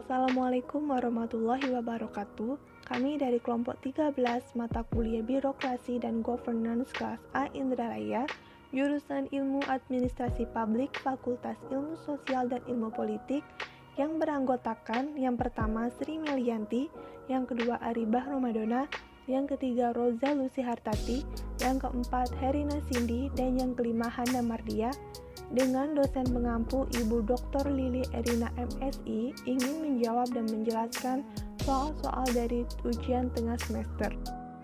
Assalamualaikum warahmatullahi wabarakatuh. Kami dari kelompok 13 mata kuliah Birokrasi dan Governance kelas A Indraraya, jurusan Ilmu Administrasi Publik, Fakultas Ilmu Sosial dan Ilmu Politik, yang beranggotakan yang pertama Sri Melianti, yang kedua Aribah Romadona, yang ketiga Roza Lucy Hartati, yang keempat Herina Cindy, dan yang kelima Hana Mardia, dengan dosen pengampu Ibu Dr. Lili Erina MSI ingin menjawab dan menjelaskan soal-soal dari ujian tengah semester.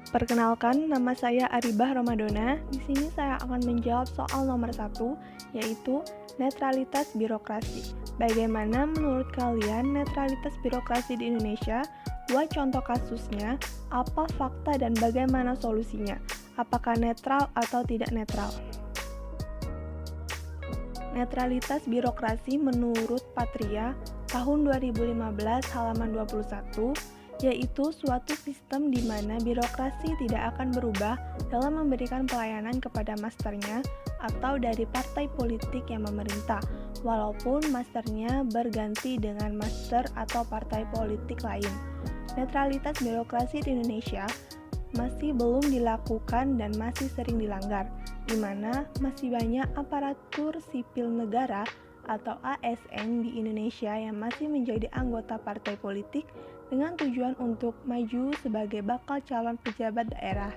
Perkenalkan, nama saya Aribah Romadona. Di sini saya akan menjawab soal nomor 1, yaitu netralitas birokrasi. Bagaimana menurut kalian netralitas birokrasi di Indonesia? Dua contoh kasusnya, apa fakta dan bagaimana solusinya? Apakah netral atau tidak netral? Netralitas birokrasi menurut Patria tahun 2015 halaman 21, yaitu suatu sistem di mana birokrasi tidak akan berubah dalam memberikan pelayanan kepada masternya atau dari partai politik yang memerintah, walaupun masternya berganti dengan master atau partai politik lain. Netralitas birokrasi di Indonesia masih belum dilakukan dan masih sering dilanggar, di mana masih banyak aparatur sipil negara atau ASN di Indonesia yang masih menjadi anggota partai politik dengan tujuan untuk maju sebagai bakal calon pejabat daerah.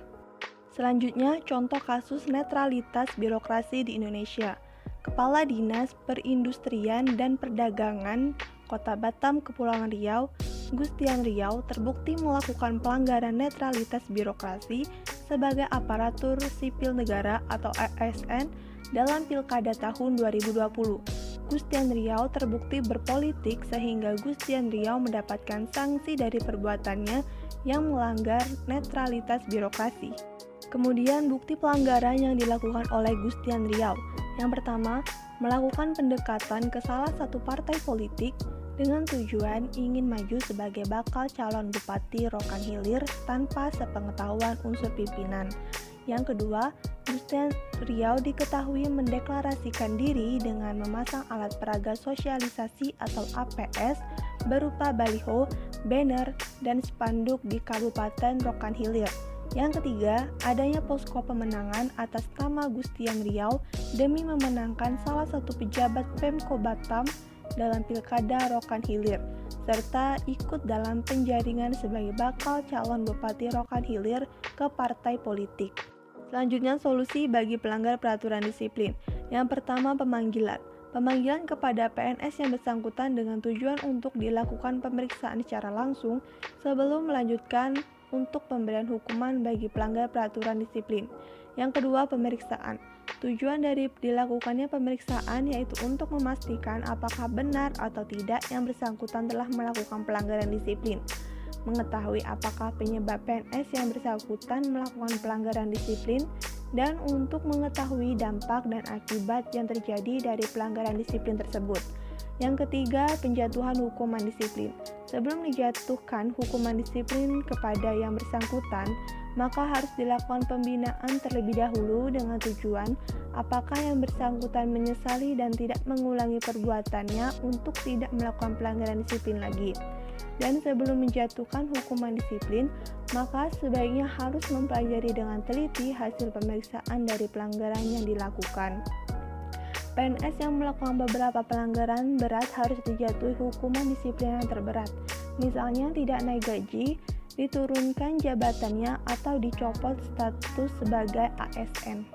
Selanjutnya, contoh kasus netralitas birokrasi di Indonesia. Kepala Dinas Perindustrian dan Perdagangan Kota Batam, Kepulauan Riau, Gustian Riau terbukti melakukan pelanggaran netralitas birokrasi sebagai aparatur sipil negara atau ASN dalam Pilkada tahun 2020. Gustian Riau terbukti berpolitik sehingga Gustian Riau mendapatkan sanksi dari perbuatannya yang melanggar netralitas birokrasi. Kemudian bukti pelanggaran yang dilakukan oleh Gustian Riau. Yang pertama, melakukan pendekatan ke salah satu partai politik dengan tujuan ingin maju sebagai bakal calon Bupati Rokan Hilir tanpa sepengetahuan unsur pimpinan. Yang kedua, Gustian Riau diketahui mendeklarasikan diri dengan memasang alat peraga sosialisasi atau APS berupa baliho, banner, dan spanduk di Kabupaten Rokan Hilir. Yang ketiga, adanya posko pemenangan atas nama Gustian Riau demi memenangkan salah satu pejabat Pemko Batam dalam Pilkada Rokan Hilir, serta ikut dalam penjaringan sebagai bakal calon Bupati Rokan Hilir ke partai politik. Selanjutnya, solusi bagi pelanggar peraturan disiplin. Yang pertama, pemanggilan. Pemanggilan kepada PNS yang bersangkutan dengan tujuan untuk dilakukan pemeriksaan secara langsung sebelum melanjutkan untuk pemberian hukuman bagi pelanggar peraturan disiplin. Yang kedua, pemeriksaan. Tujuan dari dilakukannya pemeriksaan yaitu untuk memastikan apakah benar atau tidak yang bersangkutan telah melakukan pelanggaran disiplin, mengetahui apakah penyebab PNS yang bersangkutan melakukan pelanggaran disiplin, dan untuk mengetahui dampak dan akibat yang terjadi dari pelanggaran disiplin tersebut. Yang ketiga, penjatuhan hukuman disiplin. Sebelum dijatuhkan hukuman disiplin kepada yang bersangkutan, maka harus dilakukan pembinaan terlebih dahulu dengan tujuan apakah yang bersangkutan menyesali dan tidak mengulangi perbuatannya untuk tidak melakukan pelanggaran disiplin lagi. Dan sebelum menjatuhkan hukuman disiplin, maka sebaiknya harus mempelajari dengan teliti hasil pemeriksaan dari pelanggaran yang dilakukan. PNS yang melakukan beberapa pelanggaran berat harus dijatuhi hukuman disiplin yang terberat, misalnya tidak naik gaji, diturunkan jabatannya, atau dicopot status sebagai ASN.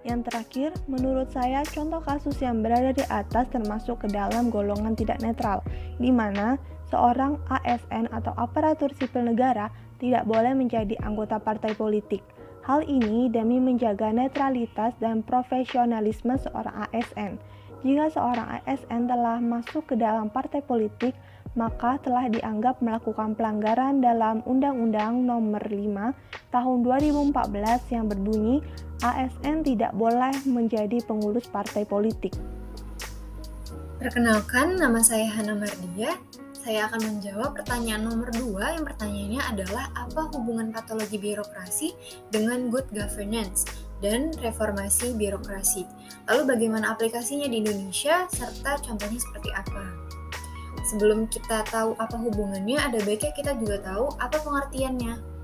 Yang terakhir, menurut saya contoh kasus yang berada di atas termasuk ke dalam golongan tidak netral, di mana seorang ASN atau aparatur sipil negara tidak boleh menjadi anggota partai politik. Hal ini demi menjaga netralitas dan profesionalisme seorang ASN. Jika seorang ASN telah masuk ke dalam partai politik, maka telah dianggap melakukan pelanggaran dalam Undang-Undang Nomor 5 Tahun 2014 yang berbunyi ASN tidak boleh menjadi pengurus partai politik. Perkenalkan, nama saya Hana Mardia. Saya akan menjawab pertanyaan nomor 2 yang pertanyaannya adalah apa hubungan patologi birokrasi dengan good governance dan reformasi birokrasi. Lalu bagaimana aplikasinya di Indonesia serta contohnya seperti apa? sebelum kita tahu apa hubungannya, ada baiknya kita juga tahu apa pengertiannya.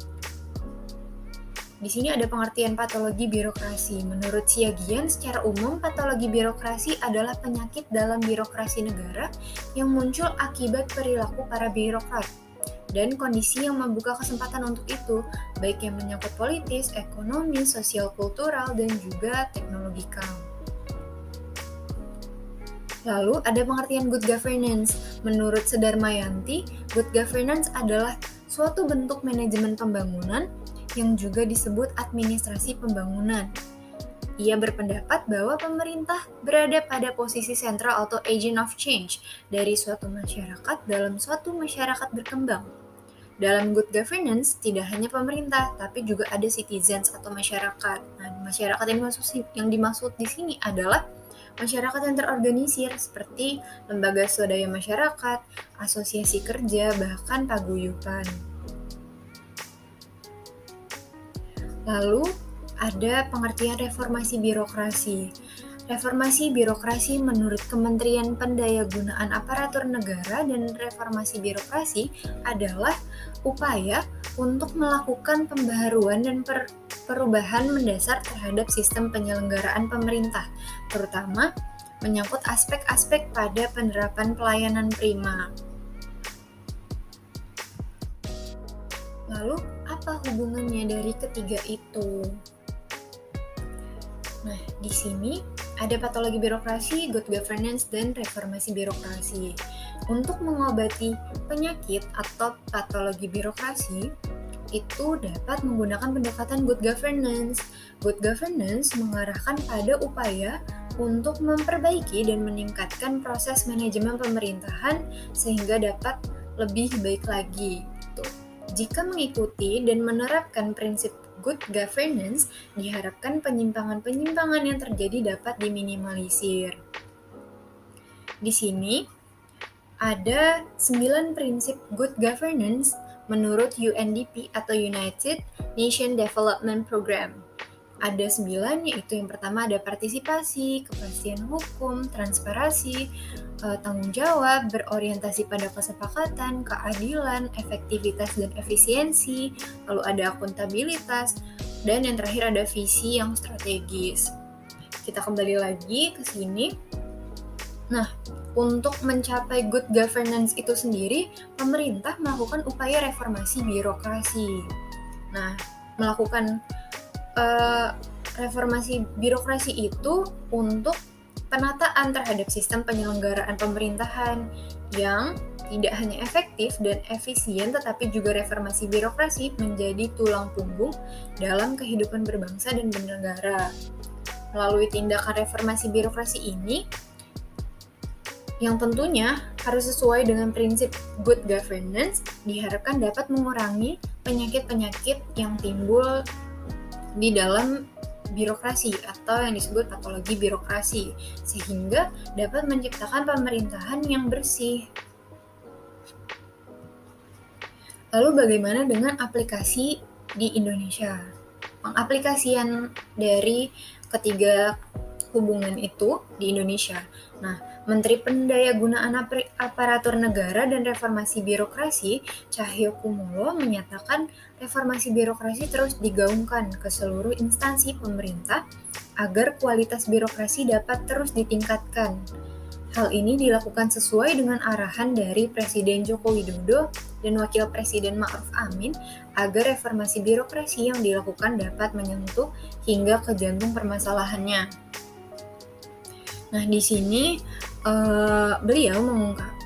Di sini ada pengertian patologi birokrasi. Menurut Siagian, secara umum patologi birokrasi adalah penyakit dalam birokrasi negara yang muncul akibat perilaku para birokrat dan kondisi yang membuka kesempatan untuk itu, baik yang menyangkut politis, ekonomi, sosial kultural, dan juga teknologikal. Lalu ada pengertian good governance. Menurut Sedarmayanti, good governance adalah suatu bentuk manajemen pembangunan yang juga disebut administrasi pembangunan. Ia berpendapat bahwa pemerintah berada pada posisi sentral atau agent of change dari suatu masyarakat dalam suatu masyarakat berkembang. Dalam good governance, tidak hanya pemerintah, tapi juga ada citizens atau masyarakat. Nah, masyarakat yang dimaksud di sini adalah masyarakat yang terorganisir seperti lembaga swadaya masyarakat, asosiasi kerja, bahkan paguyuban. Lalu ada pengertian reformasi birokrasi. Reformasi birokrasi menurut Kementerian Pendayagunaan Aparatur Negara dan Reformasi Birokrasi adalah upaya untuk melakukan pembaharuan dan perubahan mendasar terhadap sistem penyelenggaraan pemerintah, terutama menyangkut aspek-aspek pada penerapan pelayanan prima. Lalu, apa hubungannya dari ketiga itu? Nah, di sini ada patologi birokrasi, good governance, dan reformasi birokrasi. Untuk mengobati penyakit atau patologi birokrasi, itu dapat menggunakan pendekatan good governance. Good governance mengarahkan pada upaya untuk memperbaiki dan meningkatkan proses manajemen pemerintahan sehingga dapat lebih baik lagi. Jika mengikuti dan menerapkan prinsip good governance, diharapkan penyimpangan-penyimpangan yang terjadi dapat diminimalisir. Di sini ada 9 prinsip good governance menurut UNDP atau United Nations Development Program. Ada 9, yaitu yang pertama ada partisipasi, kepastian hukum, transparansi, tanggung jawab, berorientasi pada kesepakatan, keadilan, efektivitas dan efisiensi, lalu ada akuntabilitas, dan yang terakhir ada visi yang strategis. Kita kembali lagi ke sini. Nah, untuk mencapai good governance itu sendiri, pemerintah melakukan upaya reformasi birokrasi. Nah, melakukan reformasi birokrasi itu untuk penataan terhadap sistem penyelenggaraan pemerintahan yang tidak hanya efektif dan efisien, tetapi juga reformasi birokrasi menjadi tulang punggung dalam kehidupan berbangsa dan bernegara. Melalui tindakan reformasi birokrasi ini, yang tentunya harus sesuai dengan prinsip good governance, diharapkan dapat mengurangi penyakit-penyakit yang timbul di dalam birokrasi atau yang disebut patologi birokrasi, sehingga dapat menciptakan pemerintahan yang bersih. Lalu bagaimana dengan aplikasi di Indonesia? Pengaplikasian dari ketiga hubungan itu di Indonesia. Nah, Menteri Pendayagunaan Aparatur Negara dan Reformasi Birokrasi, Cahyokumolo, menyatakan reformasi birokrasi terus digaungkan ke seluruh instansi pemerintah agar kualitas birokrasi dapat terus ditingkatkan. Hal ini dilakukan sesuai dengan arahan dari Presiden Joko Widodo dan Wakil Presiden Ma'ruf Amin agar reformasi birokrasi yang dilakukan dapat menyentuh hingga ke jantung permasalahannya. Nah, di sini beliau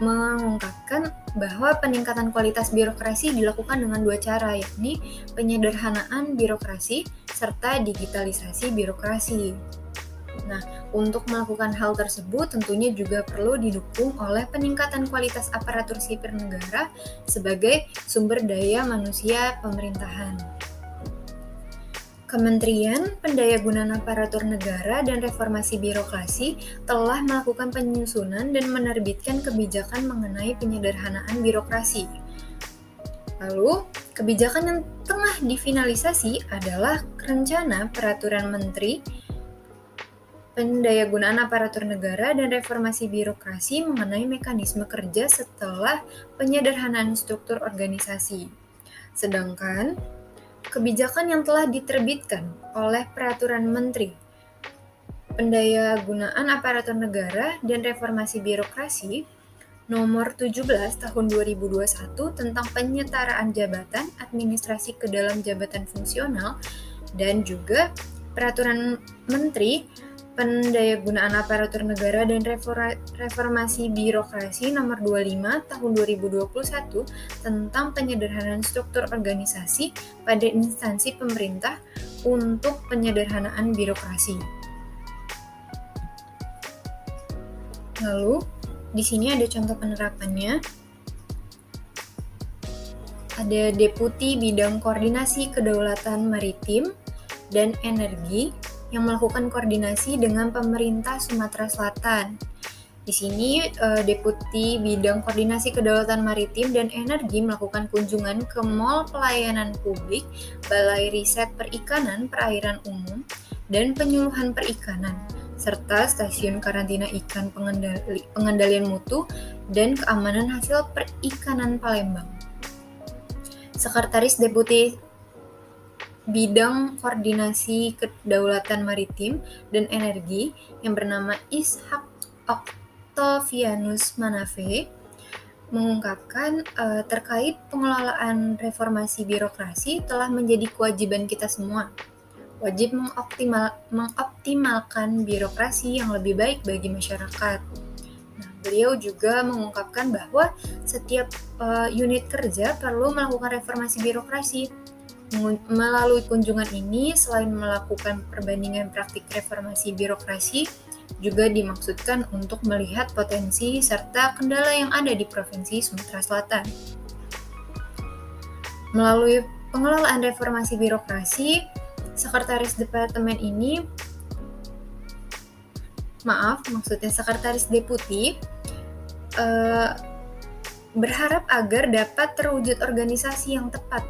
mengungkapkan bahwa peningkatan kualitas birokrasi dilakukan dengan 2 cara, yakni penyederhanaan birokrasi serta digitalisasi birokrasi. Nah, untuk melakukan hal tersebut tentunya juga perlu didukung oleh peningkatan kualitas aparatur sipil negara sebagai sumber daya manusia pemerintahan. Kementerian Pendayagunaan Aparatur Negara dan Reformasi Birokrasi telah melakukan penyusunan dan menerbitkan kebijakan mengenai penyederhanaan birokrasi. Lalu, kebijakan yang tengah difinalisasi adalah Rencana Peraturan Menteri pendayagunaan aparatur negara dan reformasi birokrasi mengenai mekanisme kerja setelah penyederhanaan struktur organisasi. Sedangkan kebijakan yang telah diterbitkan oleh Peraturan Menteri Pendayagunaan Aparatur Negara dan Reformasi Birokrasi Nomor 17 Tahun 2021 tentang penyetaraan jabatan administrasi ke dalam jabatan fungsional dan juga Peraturan Menteri Pendayagunaan Aparatur Negara dan Reformasi Birokrasi Nomor 25 Tahun 2021 tentang penyederhanaan struktur organisasi pada instansi pemerintah untuk penyederhanaan birokrasi. Lalu, di sini ada contoh penerapannya. Ada Deputi Bidang Koordinasi Kedaulatan Maritim dan Energi yang melakukan koordinasi dengan pemerintah Sumatera Selatan. Di sini Deputi Bidang Koordinasi Kedaulatan Maritim dan Energi melakukan kunjungan ke Mall Pelayanan Publik, Balai Riset Perikanan, Perairan Umum, dan Penyuluhan Perikanan, serta Stasiun Karantina Ikan Pengendalian Mutu dan Keamanan Hasil Perikanan Palembang. Sekretaris Deputi Bidang Koordinasi Kedaulatan Maritim dan Energi yang bernama Ishak Octavianus Manafe mengungkapkan terkait pengelolaan reformasi birokrasi telah menjadi kewajiban kita semua. Wajib mengoptimalkan birokrasi yang lebih baik bagi masyarakat. Nah, beliau juga mengungkapkan bahwa setiap unit kerja perlu melakukan reformasi birokrasi. Melalui kunjungan ini, selain melakukan perbandingan praktik reformasi birokrasi, juga dimaksudkan untuk melihat potensi serta kendala yang ada di Provinsi Sumatera Selatan. Melalui pengelolaan reformasi birokrasi, Sekretaris Deputi berharap agar dapat terwujud organisasi yang tepat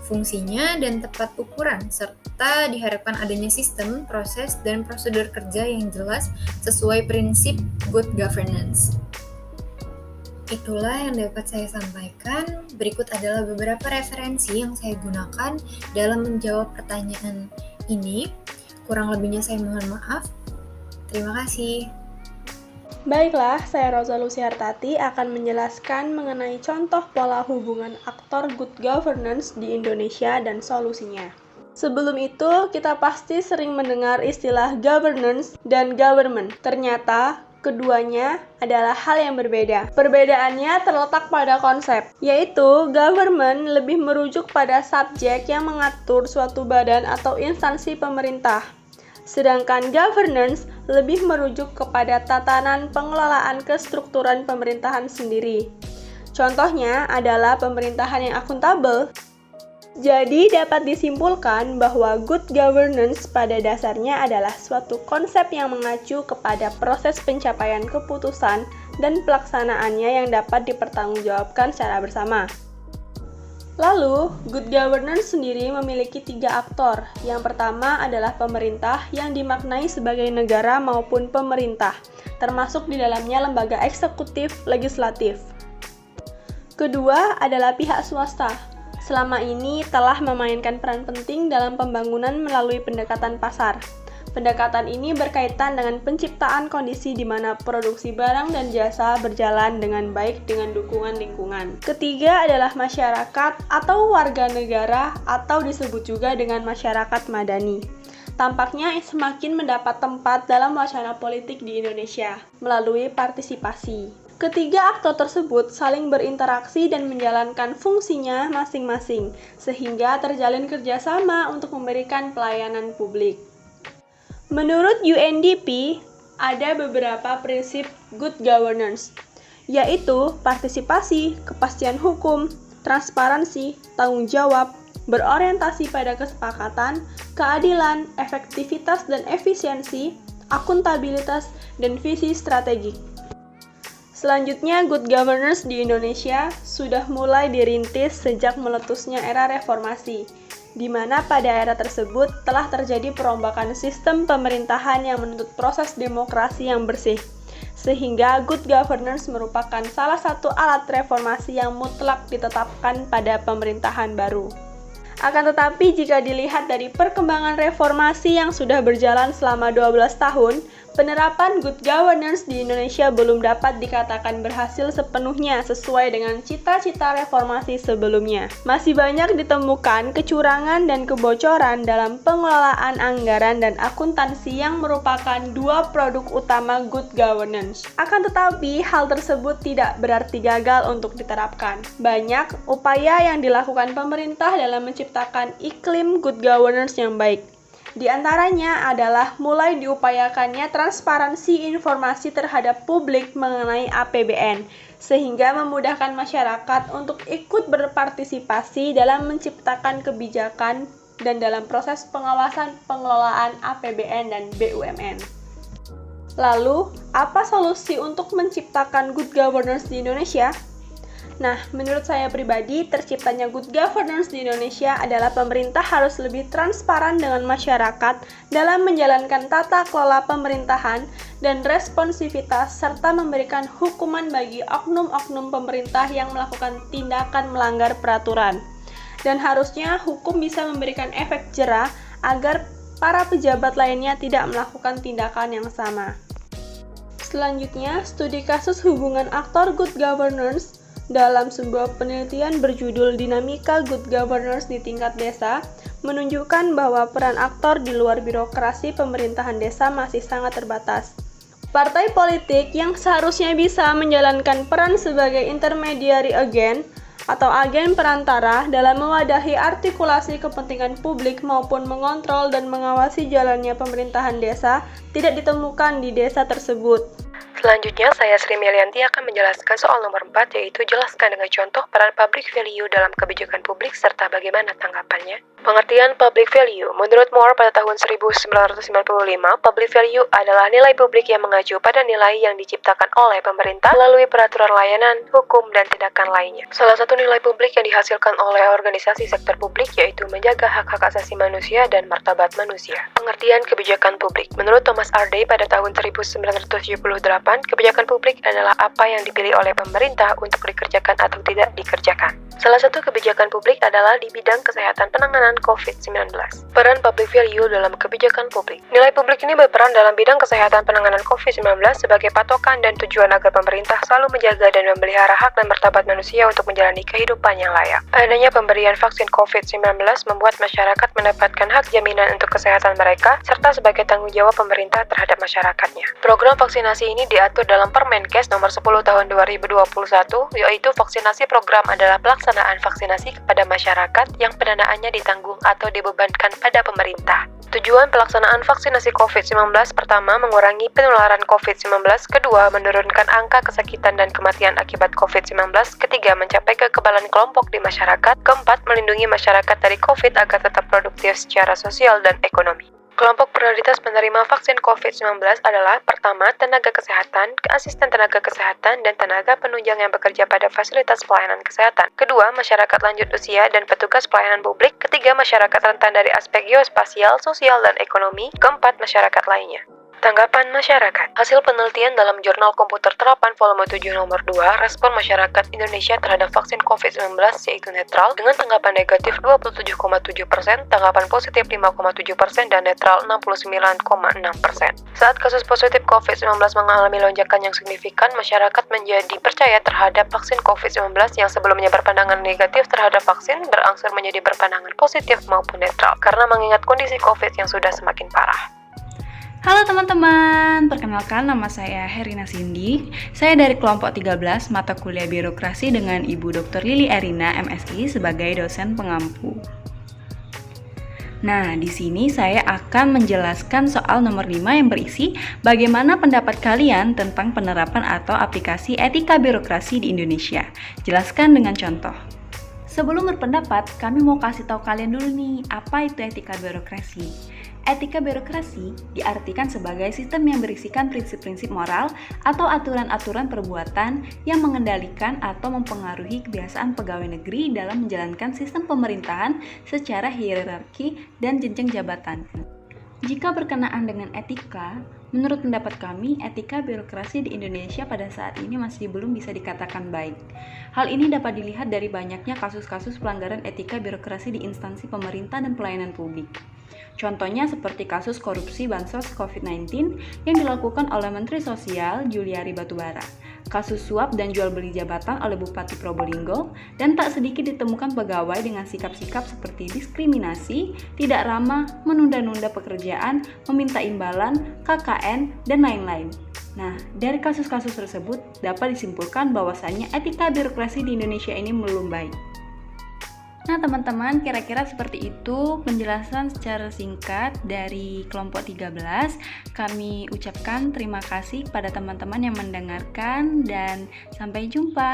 fungsinya dan tepat ukuran, serta diharapkan adanya sistem, proses, dan prosedur kerja yang jelas sesuai prinsip good governance. Itulah yang dapat saya sampaikan. Berikut adalah beberapa referensi yang saya gunakan dalam menjawab pertanyaan ini. Kurang lebihnya saya mohon maaf. Terima kasih. Baiklah, saya Rosa Luciartati akan menjelaskan mengenai contoh pola hubungan aktor good governance di Indonesia dan solusinya. Sebelum itu, kita pasti sering mendengar istilah governance dan government. Ternyata, keduanya adalah hal yang berbeda. Perbedaannya terletak pada konsep, yaitu government lebih merujuk pada subjek yang mengatur suatu badan atau instansi pemerintah. Sedangkan governance lebih merujuk kepada tatanan pengelolaan kestrukturan pemerintahan sendiri. Contohnya adalah pemerintahan yang akuntabel. Jadi dapat disimpulkan bahwa good governance pada dasarnya adalah suatu konsep yang mengacu kepada proses pencapaian keputusan dan pelaksanaannya yang dapat dipertanggungjawabkan secara bersama. Lalu, good governance sendiri memiliki 3 aktor. Yang pertama adalah pemerintah yang dimaknai sebagai negara maupun pemerintah, termasuk di dalamnya lembaga eksekutif, legislatif. Kedua adalah pihak swasta. Selama ini telah memainkan peran penting dalam pembangunan melalui pendekatan pasar. Pendekatan ini berkaitan dengan penciptaan kondisi di mana produksi barang dan jasa berjalan dengan baik dengan dukungan lingkungan. Ketiga adalah masyarakat atau warga negara atau disebut juga dengan masyarakat madani. Tampaknya semakin mendapat tempat dalam wacana politik di Indonesia melalui partisipasi. Ketiga aktor tersebut saling berinteraksi dan menjalankan fungsinya masing-masing, sehingga terjalin kerjasama untuk memberikan pelayanan publik. Menurut UNDP, ada beberapa prinsip good governance, yaitu partisipasi, kepastian hukum, transparansi, tanggung jawab, berorientasi pada kesepakatan, keadilan, efektivitas dan efisiensi, akuntabilitas, dan visi strategik. Selanjutnya, good governance di Indonesia sudah mulai dirintis sejak meletusnya era reformasi. di mana pada era tersebut telah terjadi perombakan sistem pemerintahan yang menuntut proses demokrasi yang bersih, sehingga good governance merupakan salah satu alat reformasi yang mutlak ditetapkan pada pemerintahan baru. Akan tetapi jika dilihat dari perkembangan reformasi yang sudah berjalan selama 12 tahun, penerapan good governance di Indonesia belum dapat dikatakan berhasil sepenuhnya sesuai dengan cita-cita reformasi sebelumnya. Masih banyak ditemukan kecurangan dan kebocoran dalam pengelolaan anggaran dan akuntansi yang merupakan dua produk utama good governance. Akan tetapi, hal tersebut tidak berarti gagal untuk diterapkan. Banyak upaya yang dilakukan pemerintah dalam menciptakan iklim good governance yang baik. Di antaranya adalah mulai diupayakannya transparansi informasi terhadap publik mengenai APBN, sehingga memudahkan masyarakat untuk ikut berpartisipasi dalam menciptakan kebijakan dan dalam proses pengawasan pengelolaan APBN dan BUMN. Lalu, apa solusi untuk menciptakan good governance di Indonesia? Nah, menurut saya pribadi, terciptanya good governance di Indonesia adalah pemerintah harus lebih transparan dengan masyarakat dalam menjalankan tata kelola pemerintahan dan responsivitas serta memberikan hukuman bagi oknum-oknum pemerintah yang melakukan tindakan melanggar peraturan. Dan harusnya hukum bisa memberikan efek jera agar para pejabat lainnya tidak melakukan tindakan yang sama. Selanjutnya, studi kasus hubungan aktor good governance dalam sebuah penelitian berjudul Dinamika Good Governance di Tingkat Desa menunjukkan bahwa peran aktor di luar birokrasi pemerintahan desa masih sangat terbatas. Partai politik yang seharusnya bisa menjalankan peran sebagai intermediary agent atau agen perantara dalam mewadahi artikulasi kepentingan publik maupun mengontrol dan mengawasi jalannya pemerintahan desa tidak ditemukan di desa tersebut. Selanjutnya, saya Sri Melianti akan menjelaskan soal nomor 4, yaitu jelaskan dengan contoh peran public value dalam kebijakan publik serta bagaimana tanggapannya. Pengertian public value. Menurut Moore pada tahun 1995, public value adalah nilai publik yang mengacu pada nilai yang diciptakan oleh pemerintah melalui peraturan layanan, hukum, dan tindakan lainnya. Salah satu nilai publik yang dihasilkan oleh organisasi sektor publik yaitu menjaga hak-hak asasi manusia dan martabat manusia. Pengertian kebijakan publik. Menurut Thomas R. Day pada tahun 1978, kebijakan publik adalah apa yang dipilih oleh pemerintah untuk dikerjakan atau tidak dikerjakan. Salah satu kebijakan publik adalah di bidang kesehatan penanganan COVID-19. Peran public value dalam kebijakan publik. Nilai publik ini berperan dalam bidang kesehatan penanganan COVID-19 sebagai patokan dan tujuan agar pemerintah selalu menjaga dan memelihara hak dan martabat manusia untuk menjalani kehidupan yang layak. Adanya pemberian vaksin COVID-19 membuat masyarakat mendapatkan hak jaminan untuk kesehatan mereka, serta sebagai tanggung jawab pemerintah terhadap masyarakatnya. Program vaksinasi ini diatur dalam Permenkes nomor 10 tahun 2021, yaitu vaksinasi program adalah pelaksanaan vaksinasi kepada masyarakat yang pendanaannya ditanggung atau dibebankan pada pemerintah. Tujuan pelaksanaan vaksinasi COVID-19 pertama, mengurangi penularan COVID-19, kedua, menurunkan angka kesakitan dan kematian akibat COVID-19, ketiga, mencapai kekebalan kelompok di masyarakat, keempat, melindungi masyarakat dari COVID agar tetap produktif secara sosial dan ekonomi. Kelompok prioritas penerima vaksin COVID-19 adalah pertama, tenaga kesehatan, asisten tenaga kesehatan, dan tenaga penunjang yang bekerja pada fasilitas pelayanan kesehatan. Kedua, masyarakat lanjut usia dan petugas pelayanan publik. Ketiga, masyarakat rentan dari aspek geospasial, sosial, dan ekonomi. Keempat, masyarakat lainnya. Tanggapan masyarakat. Hasil penelitian dalam Jurnal Komputer Terapan volume 7 nomor 2, respon masyarakat Indonesia terhadap vaksin COVID-19 yaitu netral dengan tanggapan negatif 27,7%, tanggapan positif 5,7%, dan netral 69,6%. Saat kasus positif COVID-19 mengalami lonjakan yang signifikan, masyarakat menjadi percaya terhadap vaksin COVID-19 yang sebelumnya berpandangan negatif terhadap vaksin berangsur menjadi berpandangan positif maupun netral karena mengingat kondisi COVID yang sudah semakin parah. Halo teman-teman, perkenalkan nama saya Herina Cindy. Saya dari kelompok 13 mata kuliah birokrasi dengan Ibu Dr. Lili Erina MSI sebagai dosen pengampu. Nah, di sini saya akan menjelaskan soal nomor 5 yang berisi bagaimana pendapat kalian tentang penerapan atau aplikasi etika birokrasi di Indonesia. Jelaskan dengan contoh. Sebelum berpendapat, kami mau kasih tahu kalian dulu nih, apa itu etika birokrasi. Etika birokrasi diartikan sebagai sistem yang berisikan prinsip-prinsip moral atau aturan-aturan perbuatan yang mengendalikan atau mempengaruhi kebiasaan pegawai negeri dalam menjalankan sistem pemerintahan secara hierarki dan jenjang jabatan. Jika berkenaan dengan etika, menurut pendapat kami, etika birokrasi di Indonesia pada saat ini masih belum bisa dikatakan baik. Hal ini dapat dilihat dari banyaknya kasus-kasus pelanggaran etika birokrasi di instansi pemerintah dan pelayanan publik. Contohnya seperti kasus korupsi bansos COVID-19 yang dilakukan oleh Menteri Sosial Juliari Batubara, kasus suap dan jual beli jabatan oleh Bupati Probolinggo, dan tak sedikit ditemukan pegawai dengan sikap-sikap seperti diskriminasi, tidak ramah, menunda-nunda pekerjaan, meminta imbalan, KKN, dan lain-lain. Nah, dari kasus-kasus tersebut dapat disimpulkan bahwasannya etika birokrasi di Indonesia ini belum baik. Nah teman-teman, kira-kira seperti itu penjelasan secara singkat dari kelompok 13. Kami ucapkan terima kasih kepada teman-teman yang mendengarkan dan sampai jumpa.